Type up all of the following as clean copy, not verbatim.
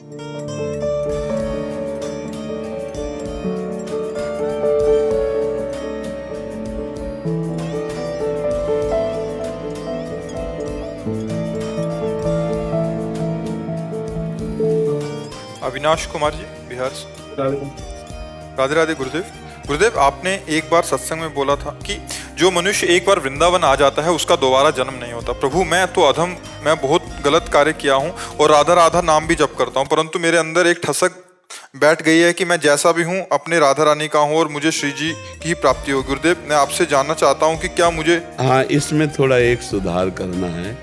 अविनाश कुमार जी, बिहार से। राधे राधे गुरुदेव। गुरुदेव, आपने एक बार सत्संग में बोला था कि जो मनुष्य एक बार वृंदावन आ जाता है उसका दोबारा जन्म नहीं होता। प्रभु, मैं तो अधम, मैं बहुत गलत कार्य किया हूँ और राधा राधा नाम भी जप करता हूँ, परंतु मेरे अंदर एक ठसक बैठ गई है कि मैं जैसा भी हूँ अपने राधा रानी का हूँ और मुझे श्री जी की ही प्राप्ति हो। गुरुदेव, मैं आपसे जानना चाहता हूँ कि क्या मुझे इसमें थोड़ा एक सुधार करना है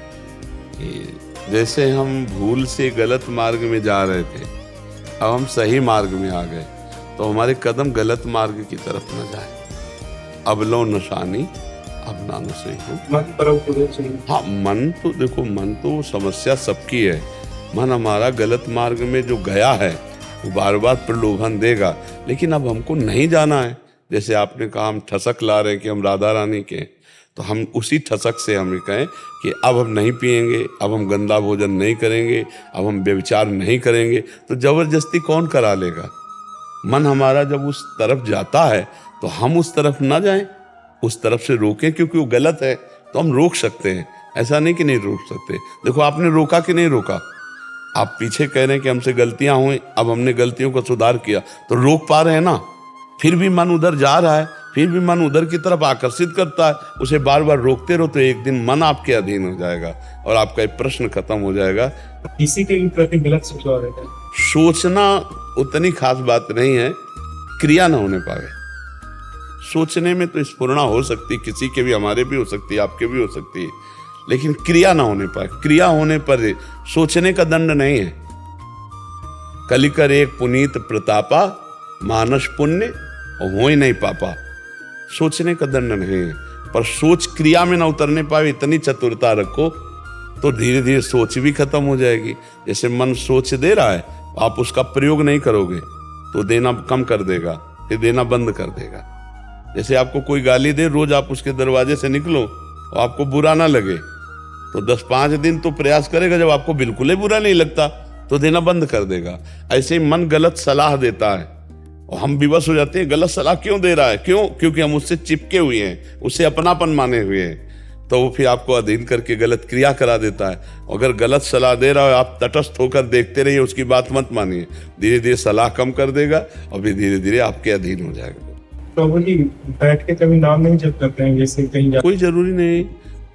कि जैसे हम भूल से गलत मार्ग में जा रहे थे, अब हम सही मार्ग में आ गए तो हमारे कदम गलत मार्ग की तरफ न जाए। अब लो नशानी अब ना नशे हो। हाँ, मन तो देखो, मन तो समस्या सबकी है। मन हमारा गलत मार्ग में जो गया है वो बार बार प्रलोभन देगा, लेकिन अब हमको नहीं जाना है। जैसे आपने कहा हम ठसक ला रहे हैं कि हम राधा रानी के, तो हम उसी ठसक से हमें कहें कि अब हम नहीं पिएंगे, अब हम गंदा भोजन नहीं करेंगे, अब हम व्यभिचार नहीं करेंगे। तो जबरदस्ती कौन करा लेगा? मन हमारा जब उस तरफ जाता है तो हम उस तरफ ना जाएं, उस तरफ से रोकें, क्योंकि वो गलत है तो हम रोक सकते हैं। ऐसा नहीं कि नहीं रोक सकते। देखो, आपने रोका कि नहीं रोका? आप पीछे कह रहे हैं कि हमसे गलतियां हुई, अब हमने गलतियों का सुधार किया, तो रोक पा रहे हैं ना। फिर भी मन उधर जा रहा है, फिर भी मन उधर की तरफ आकर्षित करता है, उसे बार बार रोकते रहो तो एक दिन मन आपके अधीन हो जाएगा और आपका एक प्रश्न खत्म हो जाएगा। किसी के प्रति गलत सोचना उतनी खास बात नहीं है, क्रिया ना होने पावे। सोचने में तो स्फुरणा हो सकती, किसी के भी, हमारे भी हो सकती है, आपके भी हो सकती है, लेकिन क्रिया ना होने पाए। क्रिया होने पर सोचने का दंड नहीं है। कलिकर एक पुनीत प्रतापा, मानस पुण्य और हो ही नहीं पापा। सोचने का दंड नहीं है, पर सोच क्रिया में ना उतरने पाए, इतनी चतुरता रखो तो धीरे धीरे सोच भी खत्म हो जाएगी। जैसे मन सोच दे रहा है, आप उसका प्रयोग नहीं करोगे तो देना कम कर देगा, फिर देना बंद कर देगा। जैसे आपको कोई गाली दे, रोज आप उसके दरवाजे से निकलो और आपको बुरा ना लगे तो 10-5 दिन तो प्रयास करेगा, जब आपको बिल्कुल ही बुरा नहीं लगता तो देना बंद कर देगा। ऐसे ही मन गलत सलाह देता है और हम विवश हो जाते हैं, गलत सलाह क्यों दे रहा है? क्यों? क्योंकि हम उससे चिपके हुए हैं, उससे अपनापन माने हुए हैं, तो वो फिर आपको अधीन करके गलत क्रिया करा देता है। अगर गलत सलाह दे रहा हो, आप तटस्थ होकर देखते रहिए, उसकी बात मत मानिए, धीरे धीरे सलाह कम कर देगा और फिर धीरे धीरे आपके अधीन हो जाएगा। प्रभु जी, बैठ के कभी नाम नहीं जप करते हैं जैसे कहीं कोई जरूरी नहीं।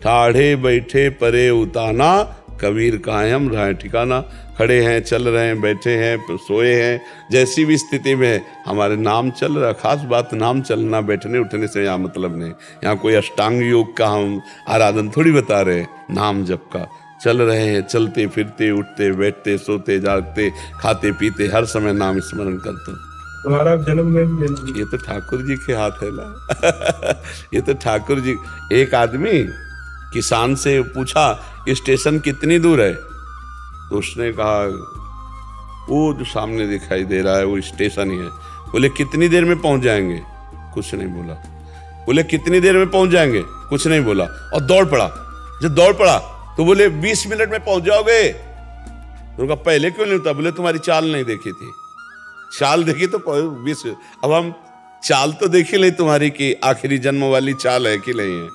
ठाढ़े बैठे परे उताना, कबीर कायम रहे ठिकाना। खड़े हैं, चल रहे हैं, बैठे हैं, सोए हैं, जैसी भी स्थिति में हमारे नाम चल रहा। खास बात नाम चलना, बैठने उठने से यहाँ मतलब नहीं। यहाँ कोई अष्टांग योग का हम आराधन थोड़ी बता रहे हैं, नाम जप का। चल रहे हैं, चलते फिरते, उठते बैठते, सोते जागते, खाते पीते, हर समय नाम स्मरण करते। तुम्हारा जन्म में ये तो ठाकुर जी के हाथ है ना। ये तो ठाकुर जी। एक आदमी किसान से पूछा स्टेशन कितनी दूर है, तो उसने कहा वो जो सामने दिखाई दे रहा है वो स्टेशन ही है। बोले कितनी देर में पहुंच जाएंगे? कुछ नहीं बोला। बोले कितनी देर में पहुंच जाएंगे? कुछ नहीं बोला और दौड़ पड़ा। जब दौड़ पड़ा तो बोले 20 मिनट में पहुंच जाओगे। तो कहा पहले क्यों नहीं होता? बोले तुम्हारी चाल नहीं देखी थी। चाल देखी तो 20। अब हम चाल तो देखी नहीं तुम्हारी कि आखिरी जन्म वाली चाल है कि नहीं है।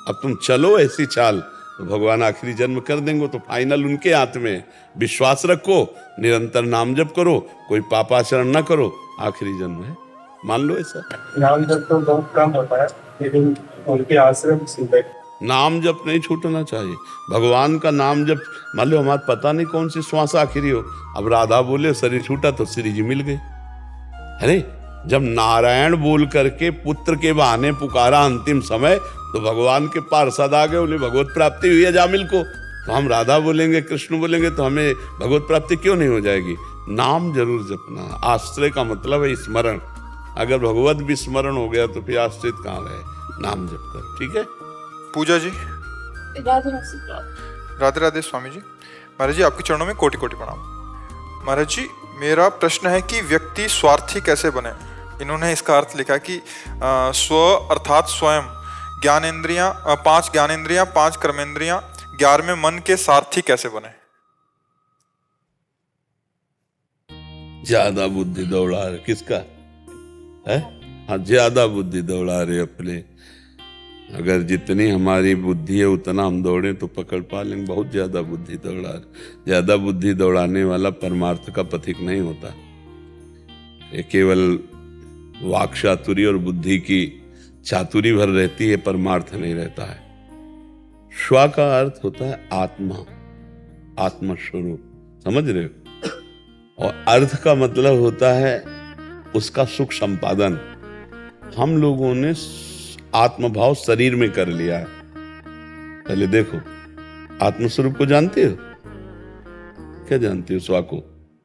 अब तुम चलो ऐसी चाल तो भगवान आखिरी जन्म कर देंगे। तो फाइनल उनके हाथ में। विश्वास रखो, निरंतर नाम जप करो, कोई पापाचरण ना करो, आखिरी जन्म है, मान लो ऐसा। नाम जप तो बहुत कम होता है, लेकिन उनके आश्रम से नाम जप नहीं छूटना चाहिए। भगवान का नाम जप, मान लो हमारा पता नहीं कौन सी श्वास आखिरी हो, अब राधा बोले शरीर छूटा तो श्री जी मिल गए। अरे जब नारायण बोल करके पुत्र के बहाने पुकारा अंतिम समय, तो भगवान के पार्षद आ गए, उन्हें भगवत प्राप्ति हुई है जामिल को। तो हम राधा बोलेंगे, कृष्ण बोलेंगे तो हमें भगवत प्राप्ति क्यों नहीं हो जाएगी? नाम जरूर जपना। आश्रय का मतलब है स्मरण। अगर भगवत भी स्मरण हो गया तो फिर आश्रित कहाँ रहे? नाम जप करो, ठीक है। पूजा जी, राधे राधे राधे स्वामी जी। महाराज जी, आपके चरणों में कोटि कोटि प्रणाम। महाराज जी, मेरा प्रश्न है कि व्यक्ति स्वार्थी कैसे बने? इन्होंने इसका अर्थ लिखा कि स्व अर्थात स्वयं, ज्ञानेंद्रियां 5 ज्ञानेंद्रियां, 5 कर्मेंद्रियां, 11वें मन के सारथी कैसे बने? ज्यादा बुद्धि दौड़ा रहे, किसका है? हाँ, ज्यादा बुद्धि दौड़ा रहे अपने। अगर जितनी हमारी बुद्धि है उतना हम दौड़े तो पकड़ पा लेंगे। बहुत ज्यादा बुद्धि दौड़ा रहे। ज्यादा बुद्धि दौड़ाने वाला परमार्थ का पथिक नहीं होता। ये केवल वाक चातुरी और बुद्धि की चातुरी भर रहती है, परमार्थ नहीं रहता है। श्वा का अर्थ होता है आत्मा, आत्मस्वरूप, समझ रहे हो? और अर्थ का मतलब होता है उसका सुख संपादन। हम लोगों ने आत्मभाव शरीर में कर लिया है। पहले देखो, आत्मस्वरूप को जानते हो? क्या जानते हो? स्वा को।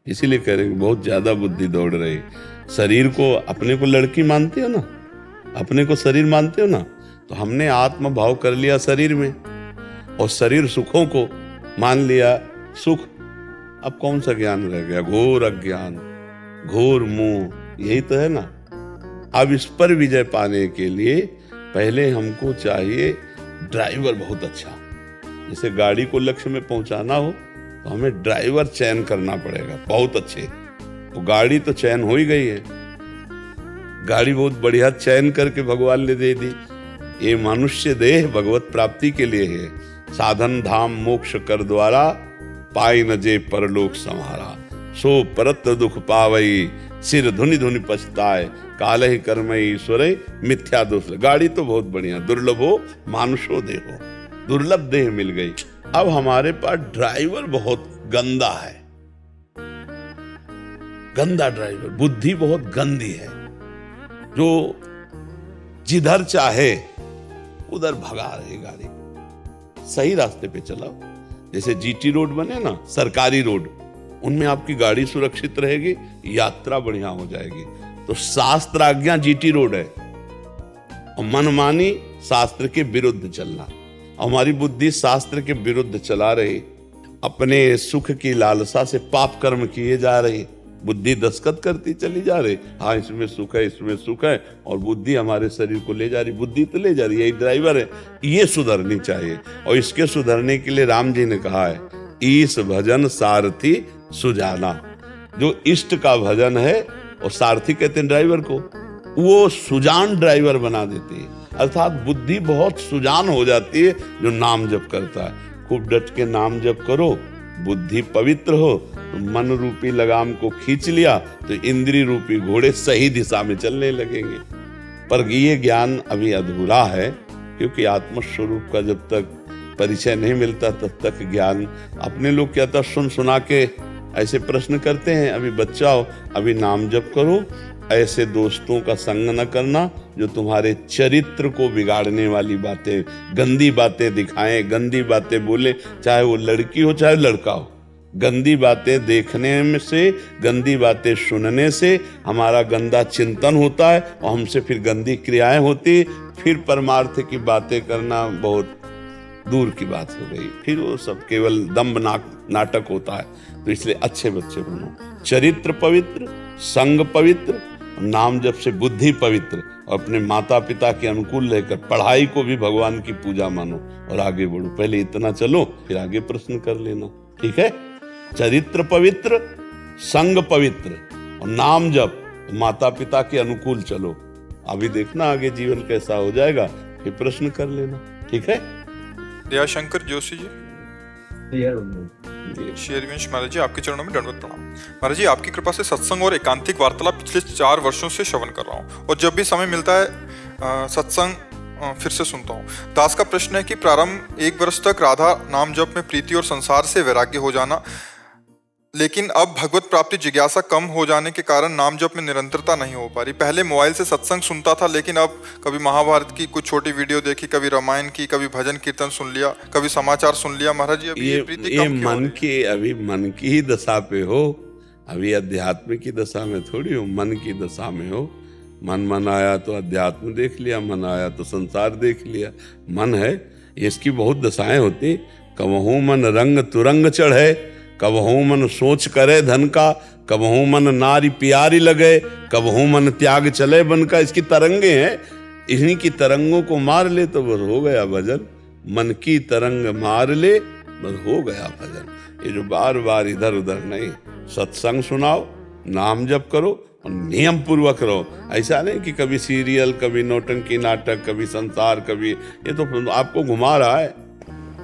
इसीलिए कह रहे हैं बहुत ज्यादा बुद्धि दौड़ रही। शरीर को, अपने को लड़की मानते हो ना, अपने को शरीर मानते हो ना, तो हमने आत्मभाव कर लिया शरीर में और शरीर सुखों को मान लिया सुख। अब कौन सा ज्ञान रह गया? घोर अज्ञान, घोर मोह, यही तो है ना। अब इस पर विजय पाने के लिए पहले हमको चाहिए ड्राइवर बहुत अच्छा। जैसे गाड़ी को लक्ष्य में पहुंचाना हो तो हमें ड्राइवर चयन करना पड़ेगा बहुत अच्छे। तो गाड़ी तो चयन हो ही गई है, गाड़ी बहुत बढ़िया चयन करके भगवान ने दे दी। ये मनुष्य देह भगवत प्राप्ति के लिए है। साधन धाम मोक्ष कर द्वारा, पाई न जे परलोक संहारा। सो परत दुख पावई, सिर धुनि धुनि पछताए। काल ही कर्मई ईश्वरे, मिथ्या दोष। गाड़ी तो बहुत बढ़िया, दुर्लभो मानुषो देहो, दुर्लभ देह मिल गई। अब हमारे पास ड्राइवर बहुत गंदा है, गंदा ड्राइवर, बुद्धि बहुत गंदी है, जो जिधर चाहे उधर भगा रही गाड़ी। सही रास्ते पे चलाओ। जैसे जीटी रोड बने ना, सरकारी रोड, उनमें आपकी गाड़ी सुरक्षित रहेगी, यात्रा बढ़िया हो जाएगी। तो शास्त्र आज्ञा जीटी रोड है और मनमानी शास्त्र के विरुद्ध चलना। हमारी बुद्धि शास्त्र के विरुद्ध चला रही, अपने सुख की लालसा से पाप कर्म किए जा रही, बुद्धि दस्खत करती चली जा रही। हाँ, इसमें सुख है, इसमें सुख है, और बुद्धि हमारे शरीर को ले जा रही, बुद्धि तो ले जा रही, यही ड्राइवर है। ये सुधरनी चाहिए, और इसके सुधरने के लिए राम जी ने कहा है, ईश भजन सारथी सुजाना। जो इष्ट का भजन है, और सारथी कहते हैं ड्राइवर को, वो सुजान ड्राइवर बना देती है। अर्थात बुद्धि बहुत सुजान हो जाती है जो नाम जप करता है। खूब डट के नाम जप करो, बुद्धि पवित्र हो, तो मन रूपी लगाम को खींच लिया तो इंद्रिय रूपी घोड़े सही दिशा में चलने लगेंगे। पर ये ज्ञान अभी अधूरा है, क्योंकि आत्मस्वरूप का जब तक परिचय नहीं मिलता तब तक ज्ञान। अपने लोग क्या था, सुन सुना के ऐसे प्रश्न करते हैं, अभी बच्चा हो, अभी नाम जप करो। ऐसे दोस्तों का संग न करना जो तुम्हारे चरित्र को बिगाड़ने वाली बातें, गंदी बातें दिखाएं, गंदी बातें बोले, चाहे वो लड़की हो चाहे लड़का हो। गंदी बातें देखने में से, गंदी बातें सुनने से हमारा गंदा चिंतन होता है, और हमसे फिर गंदी क्रियाएं होती, फिर परमार्थ की बातें करना बहुत दूर की बात हो गई। फिर वो सब केवल दम्भ नाटक होता है। तो इसलिए अच्छे बच्चे बनो, चरित्र पवित्र, संग पवित्र, नाम जप से बुद्धि पवित्र, और अपने माता पिता के अनुकूल रहकर पढ़ाई को भी भगवान की पूजा मानो और आगे बढ़ो। पहले इतना चलो, फिर आगे प्रश्न कर लेना, ठीक है? चरित्र पवित्र, संग पवित्र, और नाम जप, माता पिता के अनुकूल चलो। अभी देखना आगे जीवन कैसा हो जाएगा, फिर प्रश्न कर लेना, ठीक है? दयाशंकर जोशी जी, शेरवंश महाराज जी, आपके चरणों में दंडवत प्रणाम। महाराज जी, आपकी कृपा से सत्संग और एकांतिक वार्तालाप पिछले 4 वर्षों से श्रवण कर रहा हूँ, और जब भी समय मिलता है सत्संग फिर से सुनता हूँ। दास का प्रश्न है कि प्रारंभ 1 वर्ष तक राधा नाम जप में प्रीति और संसार से वैराग्य हो जाना, लेकिन अब भगवत प्राप्ति जिज्ञासा कम हो जाने के कारण नाम जप में निरंतरता नहीं हो पा रही। पहले मोबाइल से सत्संग सुनता था, लेकिन अब कभी महाभारत की कुछ छोटी वीडियो देखी, कभी रामायण की, कभी भजन कीर्तन सुन लिया, कभी समाचार सुन लिया। महाराज जी, अभी ये प्रीति कम क्यों हो रही? अभी मन की ही दशा पे हो, अभी अध्यात्म की दशा में थोड़ी हो, मन की दशा में हो। मन आया तो अध्यात्म देख लिया, मन आया तो संसार देख लिया। मन है, इसकी बहुत दशाएं होती। कबहू मन रंग तुरंग चढ़े, कबहू मन सोच करे धन का, कबहू मन नारी प्यारी लगे, कबहू मन त्याग चले बन का। इसकी तरंगे हैं, इन्हीं की तरंगों को मार ले तो बस हो गया भजन। मन की तरंग मार ले बस हो गया भजन। ये जो बार बार इधर उधर नहीं, सत्संग सुनाओ, नाम जप करो और नियम पूर्वक रहो। ऐसा नहीं कि कभी सीरियल, कभी नौटंकी नाटक, कभी संसार, कभी ये तो आपको घुमा रहा है।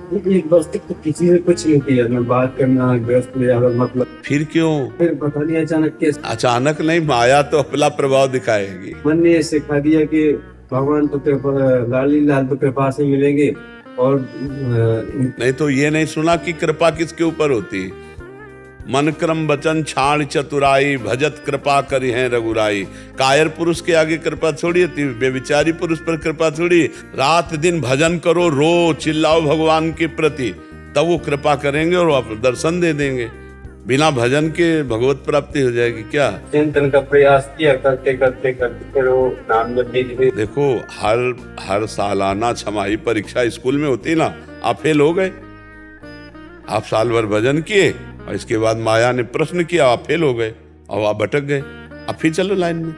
एक वक्त तो किसी से कुछ नहीं किया, मैं बात करना व्यस्त में ज्यादा मतलब। फिर क्यों? फिर पता नहीं अचानक कैसे अचानक नहीं, माया तो अपना प्रभाव दिखाएगी। मन ने सिखा दिया कि भगवान तो कृपा, लाली लाल तो कृपा से मिलेंगे। और नहीं तो ये नहीं सुना कि कृपा किसके ऊपर होती? मन क्रम वचन छाण चतुराई, भजत कृपा करी है रघुराई। कायर पुरुष के आगे कृपा थोड़ी होती, बेविचारी पुरुष पर कृपा थोड़ी। रात दिन भजन करो, रो चिल्लाओ भगवान के प्रति, तब वो कृपा करेंगे और आप दर्शन दे देंगे। बिना भजन के भगवत प्राप्ति हो जाएगी क्या? चिंतन का प्रयास किया, करते करते करते फिर वो नाम जप भी। देखो, हर सालाना छमाही परीक्षा स्कूल में होती ना, आप फेल हो गए। आप साल भर भजन किए और इसके बाद माया ने प्रश्न किया, आप फेल हो गए और आप भटक गए। अब फिर चलो लाइन में।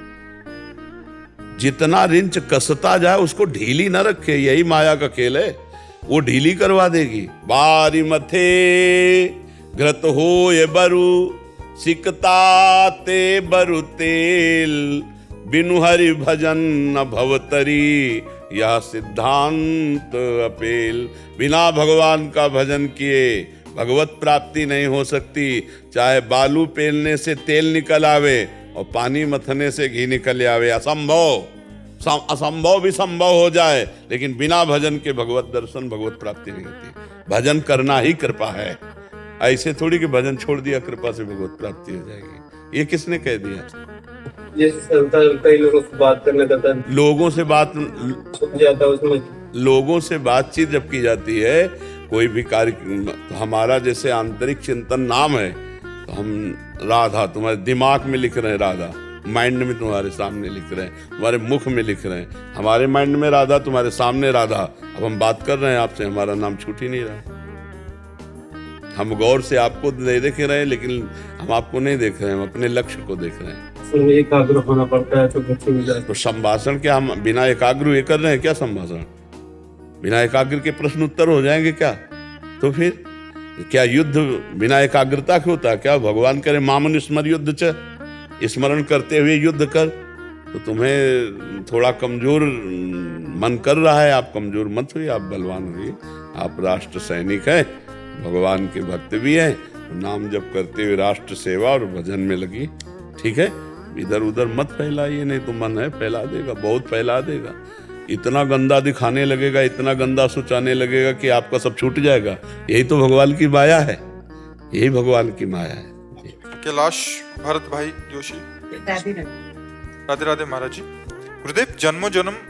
जितना रिंच कसता जाए उसको ढीली ना रखे, यही माया का खेल है। वो ढीली करवा देगी। बारी मथे घृत हो ये बरु, सिकता ते बरु तेल, बिनु हरि भजन न भवतरी, यह सिद्धांत अपेल। बिना भगवान का भजन किए भगवत प्राप्ति नहीं हो सकती। चाहे बालू पेलने से तेल निकल आवे और पानी मथने से घी निकल आवे, असंभव भी संभव हो जाए, लेकिन बिना भजन के भगवत दर्शन, भगवत प्राप्ति नहीं होती। भजन करना ही कृपा है। ऐसे थोड़ी कि भजन छोड़ दिया कृपा से भगवत प्राप्ति हो जाएगी। ये किसने कह दिया? जैसे कई लोगों से बात करने का, लोगों से बात जाता उसमें, लोगों से बातचीत जब की जाती है, कोई भी कार्य, तो हमारा जैसे आंतरिक चिंतन नाम है, तो हम राधा तुम्हारे दिमाग में लिख रहे हैं, राधा माइंड में तुम्हारे सामने लिख रहे हैं, तुम्हारे मुख में लिख रहे हैं। हमारे माइंड में राधा, तुम्हारे सामने राधा। अब हम बात कर रहे हैं आपसे, हमारा नाम छूट ही नहीं रहा। हम गौर से आपको नहीं देख रहे हैं, लेकिन हम आपको नहीं देख रहे हैं, हम अपने लक्ष्य को देख रहे हैं। एकाग्र होना पड़ता है तो कुछ हो जाए। तो संभाषण क्या हम बिना एकाग्र हुए कर रहे हैं क्या? संभाषण बिना एकाग्र के प्रश्न उत्तर हो जाएंगे क्या? तो फिर क्या युद्ध बिना एकाग्रता के होता है क्या? भगवान करे मामन स्मर युद्ध च, स्मरण करते हुए युद्ध कर। तो तुम्हें थोड़ा कमजोर मन कर रहा है, आप कमजोर मत हुई, आप बलवान हुई। आप राष्ट्र सैनिक हैं, भगवान के भक्त भी हैं, नाम जप करते हुए राष्ट्र सेवा और भजन में लगी। ठीक है, इधर उधर मत फैलाइए, नहीं तो मन है फैला देगा, बहुत फैला देगा। इतना गंदा दिखाने लगेगा, इतना गंदा सोचाने लगेगा कि आपका सब छूट जाएगा। यही तो भगवान की माया है, यही भगवान की माया है। कैलाश भरत भाई जोशी। राधे राधे महाराज जी। गुरुदेव, जन्मों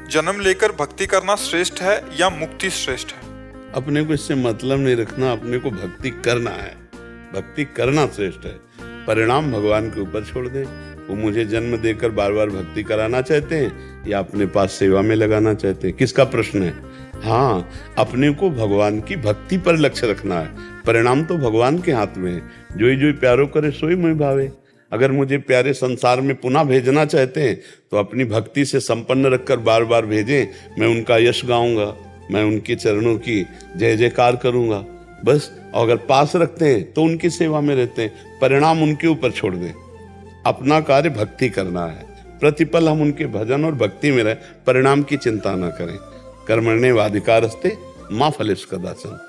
जन्म लेकर भक्ति करना श्रेष्ठ है या मुक्ति श्रेष्ठ है? अपने को इससे मतलब नहीं रखना, अपने को भक्ति करना है, भक्ति करना श्रेष्ठ है। परिणाम भगवान के ऊपर छोड़ दें। वो मुझे जन्म देकर बार बार भक्ति कराना चाहते हैं या अपने पास सेवा में लगाना चाहते हैं, किसका प्रश्न है? हाँ, अपने को भगवान की भक्ति पर लक्ष्य रखना है। परिणाम तो भगवान के हाथ में है। जो प्यारो करे सोई मोहि भावे। अगर मुझे प्यारे संसार में पुनः भेजना चाहते हैं तो अपनी भक्ति से संपन्न रखकर बार बार भेजें। मैं उनका यश गाऊंगा, मैं उनके चरणों की जय जयकार करूंगा, बस। और अगर पास रखते हैं तो उनकी सेवा में रहते हैं। परिणाम उनके ऊपर छोड़ दें। अपना कार्य भक्ति करना है, प्रतिपल हम उनके भजन और भक्ति में रहे, परिणाम की चिंता न करें। कर्मण्येवाधिकारस्ते मा फलेषु कदाचन।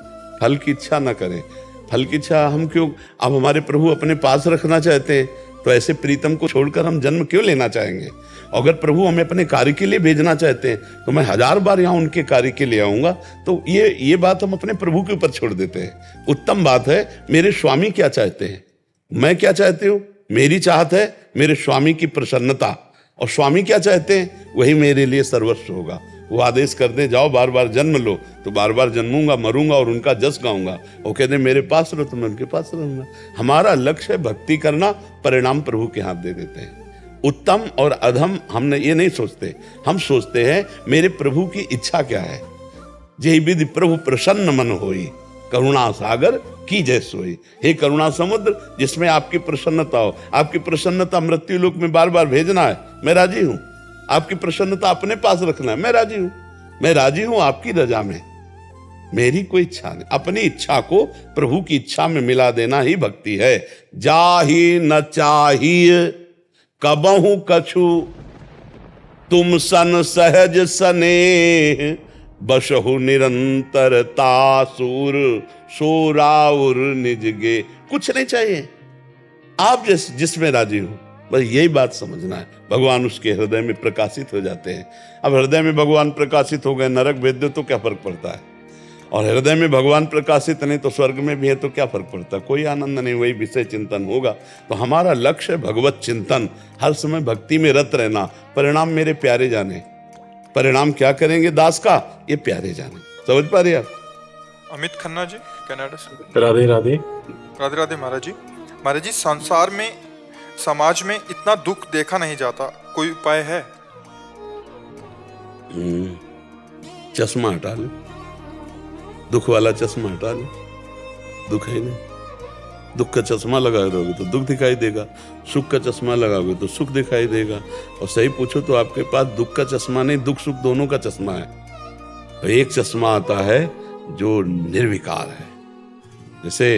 फल की इच्छा न करें। फल की इच्छा हम क्यों? अब हमारे प्रभु अपने पास रखना चाहते हैं तो ऐसे प्रीतम को छोड़कर हम जन्म क्यों लेना चाहेंगे? अगर प्रभु हमें अपने कार्य के लिए भेजना चाहते हैं तो मैं 1000 बार यहाँ उनके कार्य के लिए आऊंगा। तो ये बात हम अपने प्रभु के ऊपर छोड़ देते हैं। उत्तम बात है, मेरे स्वामी क्या चाहते हैं, मैं क्या चाहती हूँ। मेरी चाहत है मेरे स्वामी की प्रसन्नता, और स्वामी क्या चाहते हैं वही मेरे लिए सर्वस्व होगा। वो आदेश कर दे जाओ बार बार जन्म लो, तो बार बार जन्मूंगा, मरूंगा और उनका जस गाऊंगा। वो कहते मेरे पास रहो तो मैं उनके पास रहूंगा। हमारा लक्ष्य है भक्ति करना, परिणाम प्रभु के हाथ दे देते हैं। उत्तम और अधम हमने ये नहीं सोचते, हम सोचते हैं मेरे प्रभु की इच्छा क्या है। जय विधि प्रभु प्रसन्न मन होई, करुणा सागर की जय सोई। हे करुणा समुद्र, जिसमें आपकी प्रसन्नता हो। आपकी प्रसन्नता मृत्यु लोक में बार बार भेजना है, मैं राजी हूं। आपकी प्रसन्नता अपने पास रखना है, मैं राजी हूं। मैं राजी हूं आपकी रजा में। मेरी कोई इच्छा नहीं, अपनी इच्छा को प्रभु की इच्छा में मिला देना ही भक्ति है। जाहि न चाहिए कबहु कछु, तुम सन सहज सने, बसहु निरंतर तासुर, सोराउर निजगे। कुछ नहीं चाहिए, आप जिसमें राजी हो, बस यही बात समझना है। भगवान उसके हृदय में प्रकाशित हो जाते हैं। अब हृदय में भगवान प्रकाशित हो गए, नरक भेज दो तो क्या फर्क पड़ता है, और हृदय में भगवान प्रकाशित नहीं तो स्वर्ग में भी है तो क्या फर्क पड़ता है, कोई आनंद नहीं, वही विषय चिंतन होगा। तो हमारा लक्ष्य है भगवत चिंतन, हर समय भक्ति में रत रहना। परिणाम मेरे प्यारे जाने, परिणाम क्या करेंगे दास का, ये प्यारे जाने। समझ पा रहे आप? अमित खन्ना जी, कनाडा से। राधे राधे। राधे राधे महाराज जी। महाराज जी, संसार में, समाज में इतना दुख देखा नहीं जाता, कोई उपाय है? चश्मा हटा लो, दुख वाला चश्मा हटा लो, दुख है नहीं। दुख का चश्मा लगाए रहोगे तो दुख दिखाई देगा, सुख का चश्मा लगाओगे तो सुख दिखाई देगा। और सही पूछो तो आपके पास दुख का चश्मा नहीं, दुख सुख दोनों का चश्मा है। तो एक चश्मा आता है जो निर्विकार है। जैसे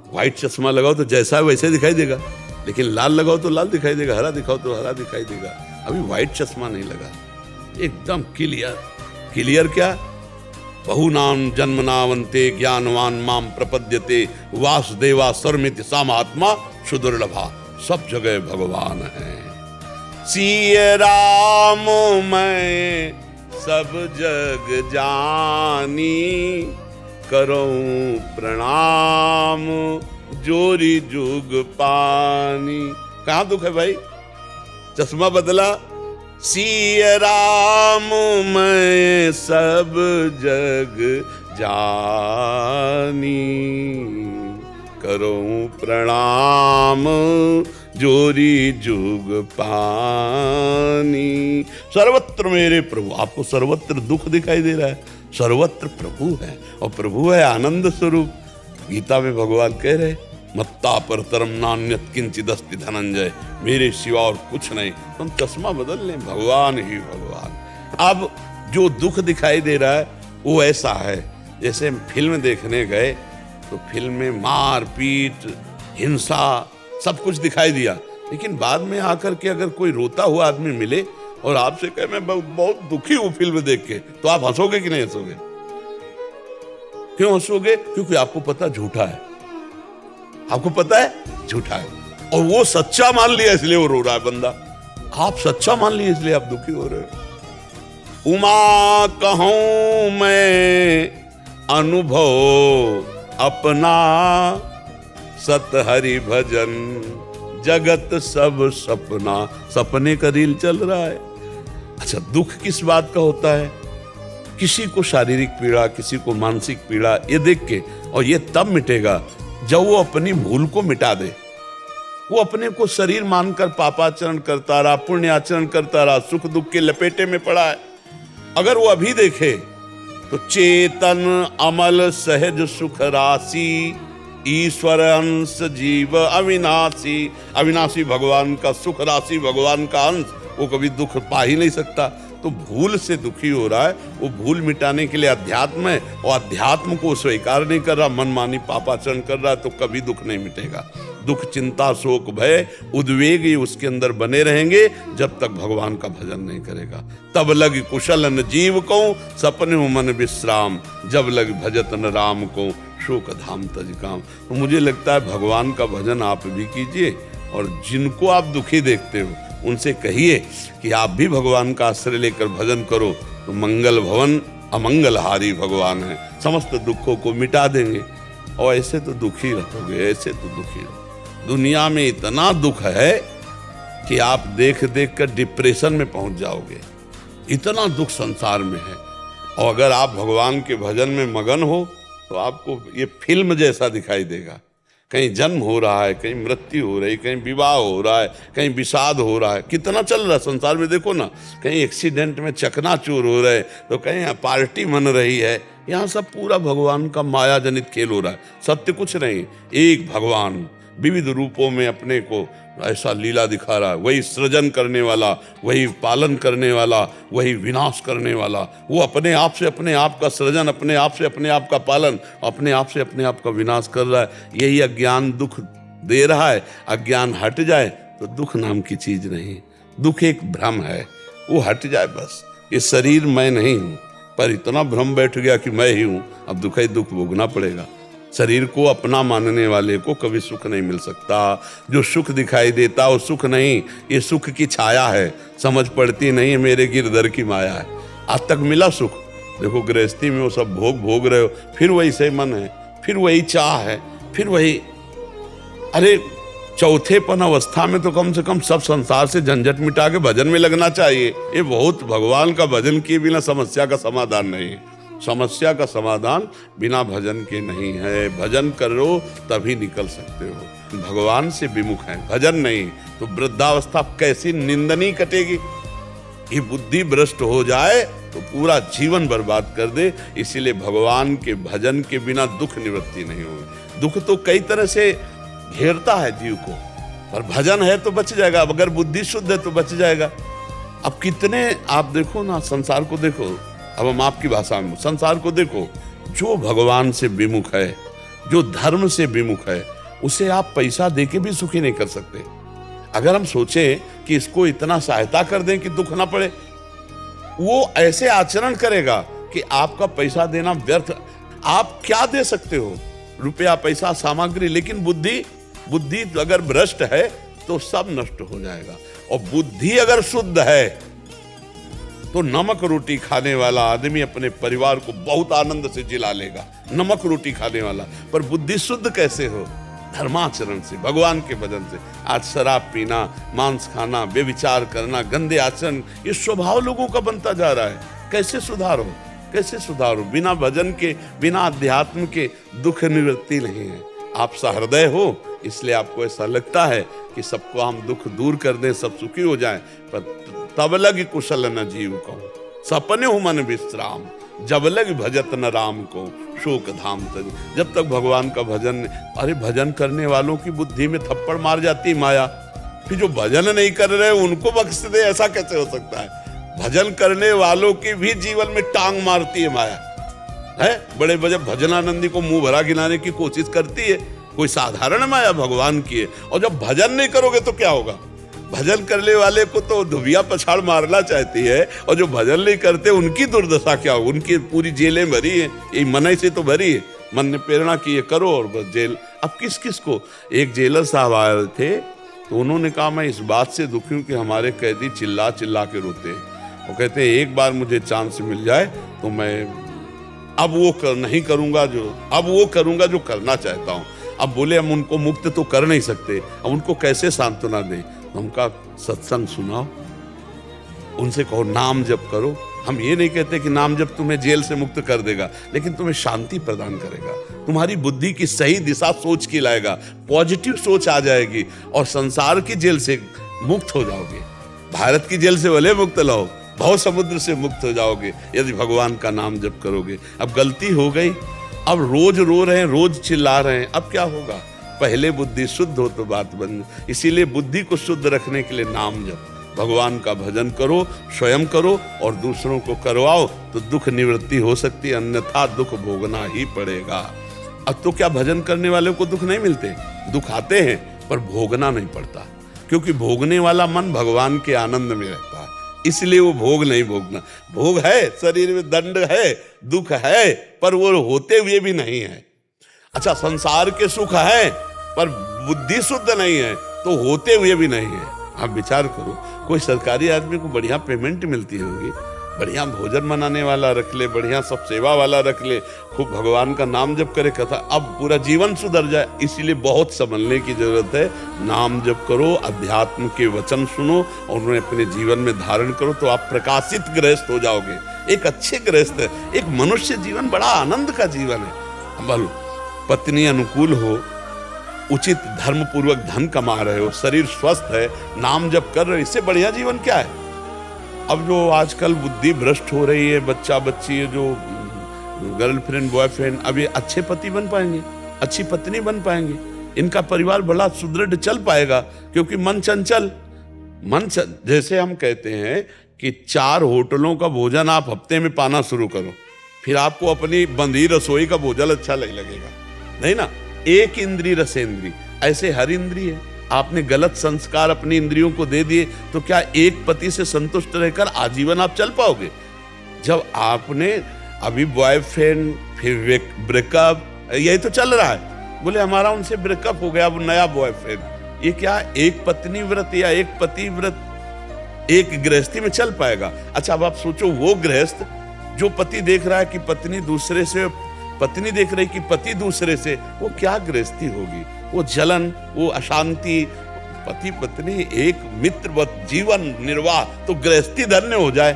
व्हाइट चश्मा लगाओ तो जैसा है वैसे दिखाई देगा, लेकिन लाल लगाओ तो लाल दिखाई देगा, हरा दिखाओ तो हरा दिखाई देगा। अभी व्हाइट चश्मा नहीं लगा, एकदम क्लियर। क्लियर क्या? बहुनाम जन्मनावन्ते ज्ञानवान माम प्रपद्यते, वासुदेवा सर्वमिति सा महात्मा सुदुर्लभा। सब जगह भगवान है। सिय राम मैं सब जग जानी, करूं प्रणाम जोरी जुग पानी। कहाँ दुख है भाई? चश्मा बदला। सिय राम मैं सब जग जानी, करूं प्रणाम जोरी जुग पानी। सर्वत्र मेरे प्रभु। आपको सर्वत्र दुख दिखाई दे रहा है, सर्वत्र प्रभु है, और प्रभु है आनंद स्वरूप। गीता में भगवान कह रहे, मत्ता परतरम नान्यत किंचिदस्ति धनंजय, मेरे सिवा और कुछ नहीं। तुम चश्मा बदल लें, भगवान ही भगवान। अब जो दुख दिखाई दे रहा है वो ऐसा है, जैसे फिल्म देखने गए तो फिल्म में मार पीट हिंसा सब कुछ दिखाई दिया, लेकिन बाद में आकर के अगर कोई रोता हुआ आदमी मिले और आपसे कहे मैं बहुत दुखी हूं फिल्म देख के, तो आप हंसोगे कि नहीं हंसोगे? क्यों हंसोगे? क्योंकि आपको पता झूठा है, आपको पता है झूठा है, और वो सच्चा मान लिया इसलिए वो रो रहा है बंदा। आप सच्चा मान लिए इसलिए आप दुखी हो रहे हो। उमा कहूं मैं अनुभव अपना, सत हरि भजन जगत सब सपना। सपने का रील चल रहा है। अच्छा, दुख किस बात का होता है? किसी को शारीरिक पीड़ा, किसी को मानसिक पीड़ा, ये देख के, और ये तब मिटेगा जब वो अपनी भूल को मिटा दे। वो अपने को शरीर मानकर पापाचरण करता रहा, पुण्याचरण करता रहा, सुख दुख के लपेटे में पड़ा है। अगर वो अभी देखे तो चेतन अमल सहज सुख राशि, ईश्वर अंश जीव अविनाशी। अविनाशी भगवान का सुख राशि, भगवान का अंश, वो कभी दुख पा ही नहीं सकता। तो भूल से दुखी हो रहा है, वो भूल मिटाने के लिए अध्यात्म है, और अध्यात्म को स्वीकार नहीं कर रहा, मनमानी पापाचरण कर रहा है, तो कभी दुख नहीं मिटेगा। दुख चिंता शोक भय उद्वेग ये उसके अंदर बने रहेंगे जब तक भगवान का भजन नहीं करेगा। तब लग कुशल न जीव को, सपने मन विश्राम, जब लग भजत न राम को, शोक धाम तज काम। तो मुझे लगता है भगवान का भजन आप भी कीजिए, और जिनको आप दुखी देखते हो उनसे कहिए कि आप भी भगवान का आश्रय लेकर भजन करो, तो मंगल भवन अमंगलहारी भगवान है, समस्त दुखों को मिटा देंगे। और ऐसे तो दुखी रहोगे, ऐसे तो दुखी रहोगे। दुनिया में इतना दुख है कि आप देख देख कर डिप्रेशन में पहुंच जाओगे, इतना दुख संसार में है। और अगर आप भगवान के भजन में मगन हो तो आपको ये फिल्म जैसा दिखाई देगा। कहीं जन्म हो रहा है, कहीं मृत्यु हो रही, कहीं विवाह हो रहा है, कहीं विषाद हो रहा है, कितना चल रहा है संसार में। देखो ना, कहीं एक्सीडेंट में चकनाचूर हो रहे, तो कहीं पार्टी मन रही है। यहाँ सब पूरा भगवान का माया जनित खेल हो रहा है, सत्य कुछ नहीं। एक भगवान विविध रूपों में अपने को ऐसा लीला दिखा रहा है। वही सृजन करने वाला, वही पालन करने वाला, वही विनाश करने वाला। वो अपने आप से अपने आप का सृजन, अपने आप से अपने आप का पालन, अपने आप से अपने आप का विनाश कर रहा है। यही अज्ञान दुख दे रहा है। अज्ञान हट जाए तो दुख नाम की चीज नहीं। दुख एक भ्रम है, वो हट जाए बस। ये शरीर मैं नहीं हूं, पर इतना भ्रम बैठ गया कि मैं ही हूं, अब दुख ही दुख भोगना पड़ेगा। शरीर को अपना मानने वाले को कभी सुख नहीं मिल सकता। जो सुख दिखाई देता वो सुख नहीं, ये सुख की छाया है। समझ पड़ती नहीं है मेरे गिरधर की माया है। आज तक मिला सुख, देखो गृहस्थी में वो सब भोग रहे हो, फिर वही से मन है, फिर वही चाह है, फिर वही। अरे चौथेपन अवस्था में तो कम से कम सब संसार से झंझट मिटा के भजन में लगना चाहिए। ये बहुत भगवान का भजन किए बिना समस्या का समाधान नहीं है। समस्या का समाधान बिना भजन के नहीं है। भजन करो तभी निकल सकते हो। भगवान से विमुख है, भजन नहीं, तो वृद्धावस्था कैसी निंदनीय कटेगी। ये बुद्धि भ्रष्ट हो जाए तो पूरा जीवन बर्बाद कर दे। इसीलिए भगवान के भजन के बिना दुख निवृत्ति नहीं होगी। दुख तो कई तरह से घेरता है जीव को, पर भजन है तो बच जाएगा। अगर बुद्धि शुद्ध है तो बच जाएगा। अब कितने आप देखो ना, संसार को देखो, अब हम आपकी भाषा में संसार को देखो। जो भगवान से विमुख है, जो धर्म से विमुख है, उसे आप पैसा देके भी सुखी नहीं कर सकते। अगर हम सोचें कि इसको इतना सहायता कर दें कि दुख ना पड़े, वो ऐसे आचरण करेगा कि आपका पैसा देना व्यर्थ। आप क्या दे सकते हो? रुपया, पैसा, सामग्री, लेकिन बुद्धि अगर भ्रष्ट है तो सब नष्ट हो जाएगा। और बुद्धि अगर शुद्ध है तो नमक रोटी खाने वाला आदमी अपने परिवार को बहुत आनंद से जिला लेगा। नमक रोटी खाने वाला, पर बुद्धि शुद्ध कैसे हो? धर्माचरण से, भगवान के भजन से। आज शराब पीना, मांस खाना, बेविचार करना, गंदे आचरण, ये स्वभाव लोगों का बनता जा रहा है। कैसे सुधारो? कैसे सुधारो? बिना भजन के, बिना अध्यात्म के दुख निवृत्ति नहीं है। आप सहृदय हो, इसलिए आपको ऐसा लगता है कि सबको हम दुख दूर कर दें, सब सुखी हो जाएं। पर तब लग कुशल न जीव को, सपने हो मन विश्राम, जब लग भजत न राम को, शोक धाम तज। जब तक भगवान का भजन, अरे भजन करने वालों की बुद्धि में थप्पड़ मार जाती माया, फिर जो भजन नहीं कर रहे उनको बख्श दे, ऐसा कैसे हो सकता है? भजन करने वालों की भी जीवन में टांग मारती है माया, है। बड़े बड़े भजनानंदी को मुंह भरा गिनाने की कोशिश करती है। कोई साधारण माया भगवान की है। और जब भजन नहीं करोगे तो क्या होगा? भजन करने वाले को तो धुबिया पछाड़ मारना चाहती है, और जो भजन नहीं करते उनकी दुर्दशा क्या हो? उनकी पूरी जेलें भरी है, यही मन से तो भरी है। मन ने प्रेरणा की, ये करो, और बस जेल। अब किस किस को? एक जेलर साहब आए थे, तो उन्होंने कहा मैं इस बात से दुखी हूं कि हमारे कैदी चिल्ला चिल्ला के रोते हैं। वो कहते हैं एक बार मुझे चांस मिल जाए तो मैं अब वो नहीं करूंगा जो करना चाहता हूं। अब बोले हम उनको मुक्त तो कर नहीं सकते, अब उनको कैसे सांत्वना दें? उनका सत्संग सुनाओ, उनसे कहो नाम जप करो। हम ये नहीं कहते कि नाम जप तुम्हें जेल से मुक्त कर देगा, लेकिन तुम्हें शांति प्रदान करेगा। तुम्हारी बुद्धि की सही दिशा सोच की लाएगा, पॉजिटिव सोच आ जाएगी, और संसार की जेल से मुक्त हो जाओगे। भारत की जेल से भले मुक्त लाओ, भव समुद्र से मुक्त हो जाओगे यदि भगवान का नाम जप करोगे। अब गलती हो गई, अब रोज रो रहे हैं, रोज चिल्ला रहे हैं, अब क्या होगा? पहले बुद्धि शुद्ध हो तो बात बन। इसीलिए बुद्धि को शुद्ध रखने के लिए नाम जप, भगवान का भजन करो, स्वयं करो और दूसरों को करवाओ, तो दुख निवृत्ति हो सकती है, अन्यथा दुख भोगना ही पड़ेगा। अब तो क्या भजन करने वाले को दुख नहीं मिलते? दुख आते हैं, पर भोगना नहीं पड़ता, क्योंकि भोगने वाला मन भगवान के आनंद में रहता है, इसलिए वो भोग नहीं भोगना। भोग है, शरीर में दंड है, दुख है, पर वो होते हुए भी नहीं है। अच्छा, संसार के सुख है पर बुद्धि शुद्ध नहीं है, तो होते हुए भी नहीं है। आप विचार करो, कोई सरकारी आदमी को बढ़िया पेमेंट मिलती होगी, बढ़िया भोजन बनाने वाला रख ले, बढ़िया सब सेवा वाला रख ले, खूब भगवान का नाम जप करे, कथा, अब पूरा जीवन सुधर जाए। इसीलिए बहुत संभलने की जरूरत है। नाम जप करो, अध्यात्म के वचन सुनो और उन्हें अपने जीवन में धारण करो, तो आप प्रकाशित गृहस्थ हो जाओगे, एक अच्छे गृहस्थ। एक मनुष्य जीवन बड़ा आनंद का जीवन है। बोलो, पत्नी अनुकूल हो, उचित धर्म पूर्वक धन कमा रहे हो, शरीर स्वस्थ है, नाम जप कर रहे हो, इससे बढ़िया जीवन क्या है? अब जो आजकल बुद्धि भ्रष्ट हो रही है, बच्चा बच्ची है, जो गर्लफ्रेंड बॉयफ्रेंड, अब ये अच्छे पति बन पाएंगे, अच्छी पत्नी बन पाएंगे? इनका परिवार बड़ा सुदृढ़ चल पाएगा, क्योंकि मन चंचल। जैसे हम कहते हैं कि 4 होटलों का भोजन आप हफ्ते में पाना शुरू करो, फिर आपको अपनी बंधी रसोई का भोजन अच्छा नहीं लगेगा, नहीं ना। एक इंद्री रसेंद्री, ऐसे हर इंद्री है। आपने गलत संस्कार अपनी इंद्रियों को दे दिए तो क्या एक पति से संतुष्ट रहकर आजीवन आप चल पाओगे? जब आपने अभी बॉयफ्रेंड, फिर ब्रेकअप, यही तो चल रहा है। बोले हमारा उनसे ब्रेकअप हो गया, अब नया बॉयफ्रेंड। ये क्या एक पत्नी व्रत या एक पति व्रत एक गृहस्थी में चल पाएगा? अच्छा, अब आप सोचो, वो गृहस्थ जो पति देख रहा है कि पत्नी दूसरे से, पत्नी देख रही कि पति दूसरे से, वो क्या गृहस्थी होगी? वो जलन, वो अशांति। पति पत्नी एक मित्रवत जीवन निर्वाह, तो गृहस्थी धन्य हो जाए।